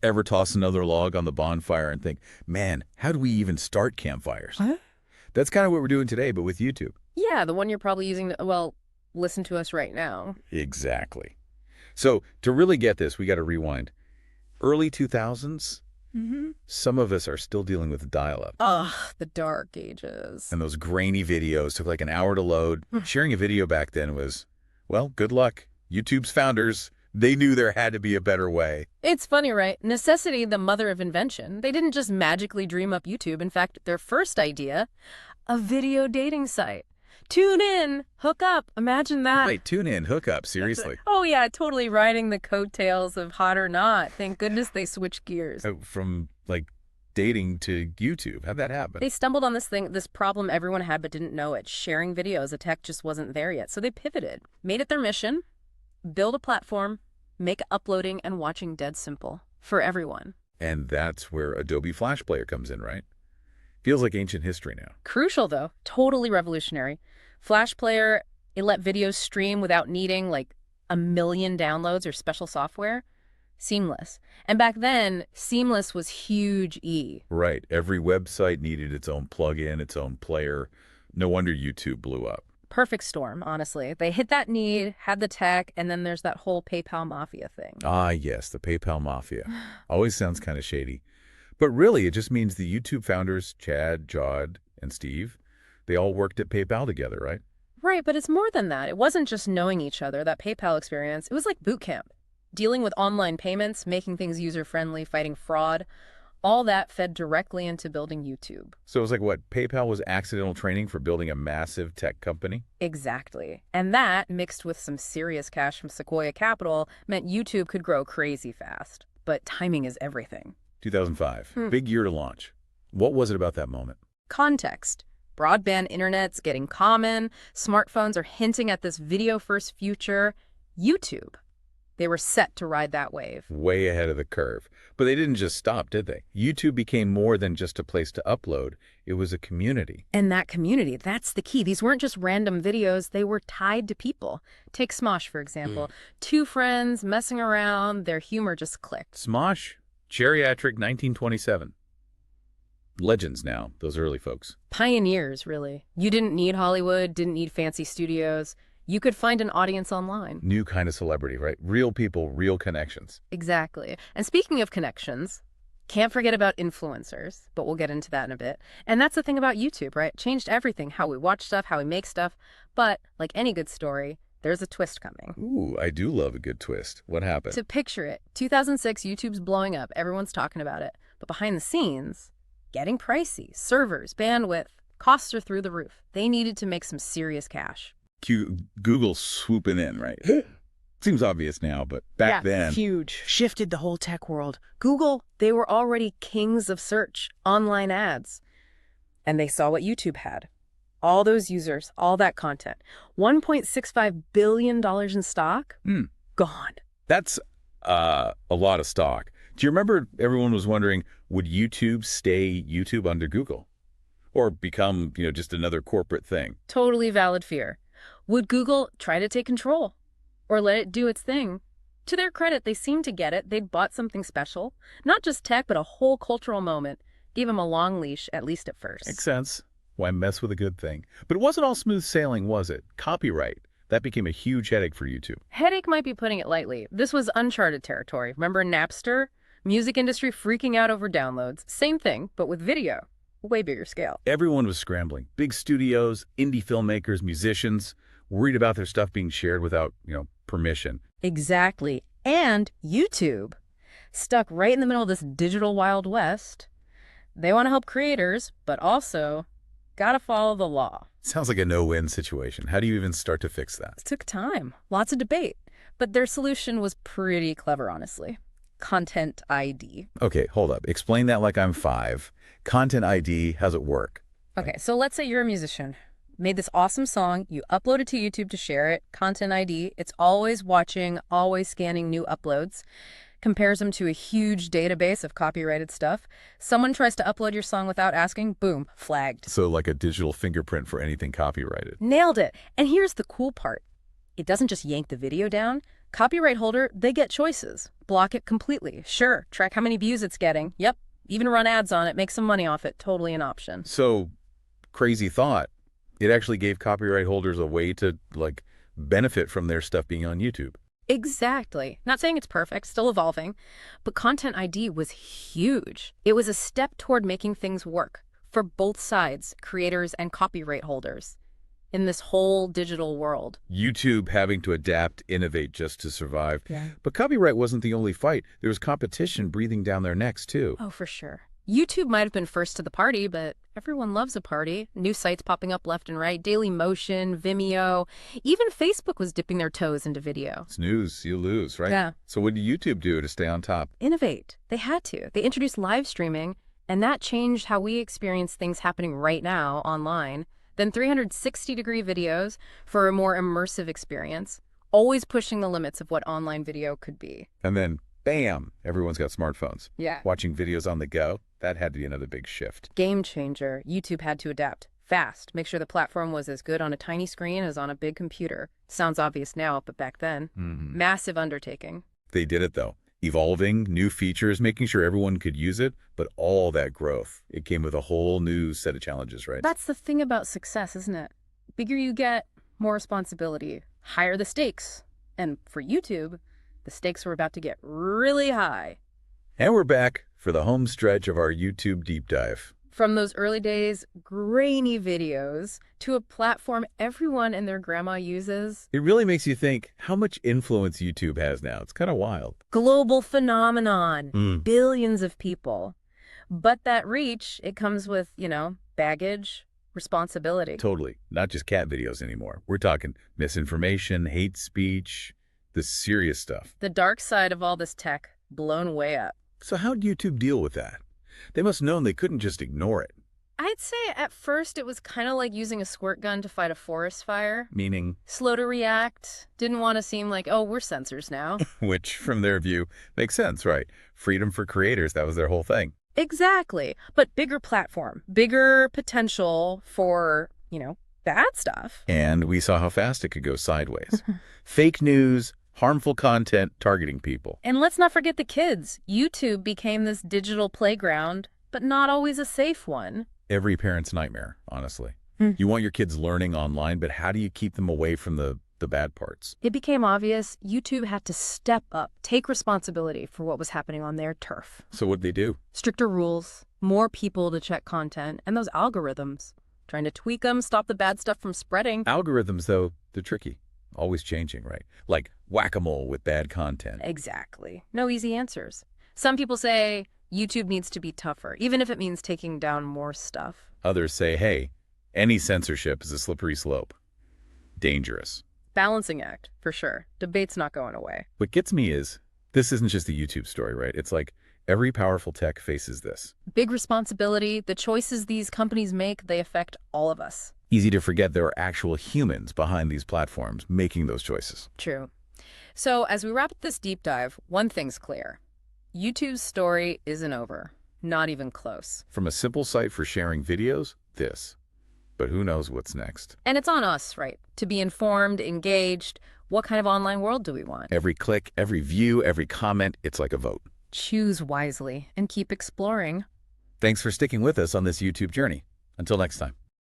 Ever toss another log on the bonfire and think, man, how do we even start campfires? What? That's kind of what we're doing today, but with YouTube. Yeah, the one you're probably using to, well, listen to us right now. Exactly. So to really get this, we got to rewind. Early 2000s, some of us are still dealing with dial-up. Ugh, the dark ages. And those grainy videos took like an hour to load. Sharing a video back then was, well, good luck. YouTube's founders, they knew there had to be a better way. It's funny, right? Necessity, the mother of invention. They didn't just magically dream up YouTube. In fact, their first idea, a video dating site. Tune in, hook up. Imagine that. Wait, tune in, hook up, seriously. Oh, yeah, totally riding the coattails of Hot or Not. Thank goodness they switched gears. From, like, dating to YouTube. How'd that happen? They stumbled on this problem everyone had but didn't know it. Sharing videos, the tech just wasn't there yet. So they pivoted, made it their mission, build a platform, make uploading and watching dead simple for everyone. And that's where Adobe Flash Player comes in, right? Feels like ancient history now. Crucial, though. Totally revolutionary. Flash Player, it let videos stream without needing like 1 million downloads or special software. Seamless. And back then, seamless was huge E. Right. Every website needed its own plugin, its own player. No wonder YouTube blew up. Perfect storm, honestly. They hit that need, had the tech, and then there's that whole PayPal mafia thing. Ah, yes, the PayPal mafia. Always sounds kind of shady. But really, it just means the YouTube founders, Chad, Jod, and Steve, they all worked at PayPal together, right? Right, but it's more than that. It wasn't just knowing each other, that PayPal experience. It was like boot camp. Dealing with online payments, making things user-friendly, fighting fraud. All that fed directly into building YouTube. So it was like what? PayPal was accidental training for building a massive tech company? Exactly. And that, mixed with some serious cash from Sequoia Capital, meant YouTube could grow crazy fast. But timing is everything. 2005. Big year to launch. What was it about that moment? Context. Broadband internet's getting common. Smartphones are hinting at this video-first future. YouTube. They were set to ride that wave. Way ahead of the curve. But they didn't just stop, did they? YouTube became more than just a place to upload. It was a community. And that community, that's the key. These weren't just random videos. They were tied to people. Take Smosh, for example. Two friends messing around. Their humor just clicked. Smosh? Geriatric 1927. Legends now, those early folks. Pioneers, really. You didn't need Hollywood, didn't need fancy studios. You could find an audience online. New kind of celebrity, right? Real people, real connections. Exactly. And speaking of connections, can't forget about influencers, but we'll get into that in a bit. And that's the thing about YouTube, right? It changed everything, how we watch stuff, how we make stuff. But like any good story, there's a twist coming. Ooh, I do love a good twist. What happened? To picture it, 2006, YouTube's blowing up. Everyone's talking about it. But behind the scenes, getting pricey. Servers, bandwidth, costs are through the roof. They needed to make some serious cash. Google swooping in, right? Seems obvious now, but back then... huge. Shifted the whole tech world. Google, they were already kings of search, online ads. And they saw what YouTube had. All those users, all that content. $1.65 billion in stock? Gone. That's a lot of stock. Do you remember everyone was wondering, would YouTube stay YouTube under Google? Or become, just another corporate thing? Totally valid fear. Would Google try to take control? Or let it do its thing? To their credit, they seemed to get it. They'd bought something special. Not just tech, but a whole cultural moment. Gave them a long leash, at least at first. Makes sense. Why mess with a good thing? But it wasn't all smooth sailing, was it? Copyright. That became a huge headache for YouTube. Headache might be putting it lightly. This was uncharted territory. Remember Napster? Music industry freaking out over downloads. Same thing, but with video. Way bigger scale. Everyone was scrambling. Big studios, indie filmmakers, musicians, worried about their stuff being shared without, permission. Exactly. And YouTube, stuck right in the middle of this digital Wild West. They want to help creators, but also gotta follow the law. Sounds like a no-win situation. How do you even start to fix that? It took time, lots of debate, but their solution was pretty clever, honestly. Content ID. Okay, hold up. Explain that like I'm 5. Content ID, how's it work? Okay, so let's say you're a musician. Made this awesome song, you upload it to YouTube to share it. Content ID, it's always watching, always scanning new uploads. Compares them to a huge database of copyrighted stuff. Someone tries to upload your song without asking, boom, flagged. So like a digital fingerprint for anything copyrighted. Nailed it. And here's the cool part. It doesn't just yank the video down. Copyright holder, they get choices. Block it completely. Sure. Track how many views it's getting. Yep. Even run ads on it, make some money off it. Totally an option. So, crazy thought. It actually gave copyright holders a way to, like, benefit from their stuff being on YouTube. Exactly. Not saying it's perfect, still evolving, but Content ID was huge. It was a step toward making things work for both sides, creators and copyright holders, in this whole digital world. YouTube having to adapt, innovate just to survive. Yeah. But copyright wasn't the only fight. There was competition breathing down their necks, too. Oh, for sure. YouTube might have been first to the party, but everyone loves a party. New sites popping up left and right, Daily Motion, Vimeo. Even Facebook was dipping their toes into video. Snooze, you lose, right? Yeah. So what did YouTube do to stay on top? Innovate. They had to. They introduced live streaming, and that changed how we experience things happening right now online. Then 360-degree videos for a more immersive experience, always pushing the limits of what online video could be. And then, bam, everyone's got smartphones. Yeah. Watching videos on the go, that had to be another big shift. Game changer. YouTube had to adapt fast, make sure the platform was as good on a tiny screen as on a big computer. Sounds obvious now, but back then, massive undertaking. They did it, though. Evolving, new features, making sure everyone could use it, but all that growth, it came with a whole new set of challenges, right? That's the thing about success, isn't it? Bigger you get, more responsibility, higher the stakes. And for YouTube, the stakes were about to get really high. And we're back for the home stretch of our YouTube deep dive. From those early days, grainy videos, to a platform everyone and their grandma uses. It really makes you think how much influence YouTube has now. It's kind of wild. Global phenomenon. Billions of people. But that reach, it comes with, baggage, responsibility. Totally. Not just cat videos anymore. We're talking misinformation, hate speech, the serious stuff. The dark side of all this tech, blown way up. So how'd YouTube deal with that? They must have known they couldn't just ignore it. I'd say at first it was kind of like using a squirt gun to fight a forest fire. Meaning? Slow to react. Didn't want to seem like, oh, we're censors now. Which, from their view, makes sense, right? Freedom for creators, that was their whole thing. Exactly. But bigger platform, bigger potential for, bad stuff. And we saw how fast it could go sideways. Fake news, harmful content, targeting people. And let's not forget the kids. YouTube became this digital playground, but not always a safe one. Every parent's nightmare, honestly. You want your kids learning online, but how do you keep them away from the bad parts? It became obvious YouTube had to step up, take responsibility for what was happening on their turf. So what'd they do? Stricter rules, more people to check content, and those algorithms. Trying to tweak them, stop the bad stuff from spreading. Algorithms, though, they're tricky. Always changing, right? Like whack-a-mole with bad content. Exactly. No easy answers. Some people say YouTube needs to be tougher, even if it means taking down more stuff. Others say, hey, any censorship is a slippery slope. Dangerous. Balancing act, for sure. Debate's not going away. What gets me is, this isn't just a YouTube story, right? It's like every powerful tech faces this. Big responsibility. The choices these companies make, they affect all of us. Easy to forget there are actual humans behind these platforms making those choices. True. So as we wrap up this deep dive, one thing's clear. YouTube's story isn't over. Not even close. From a simple site for sharing videos, this. But who knows what's next? And it's on us, right? To be informed, engaged. What kind of online world do we want? Every click, every view, every comment, it's like a vote. Choose wisely and keep exploring. Thanks for sticking with us on this YouTube journey. Until next time.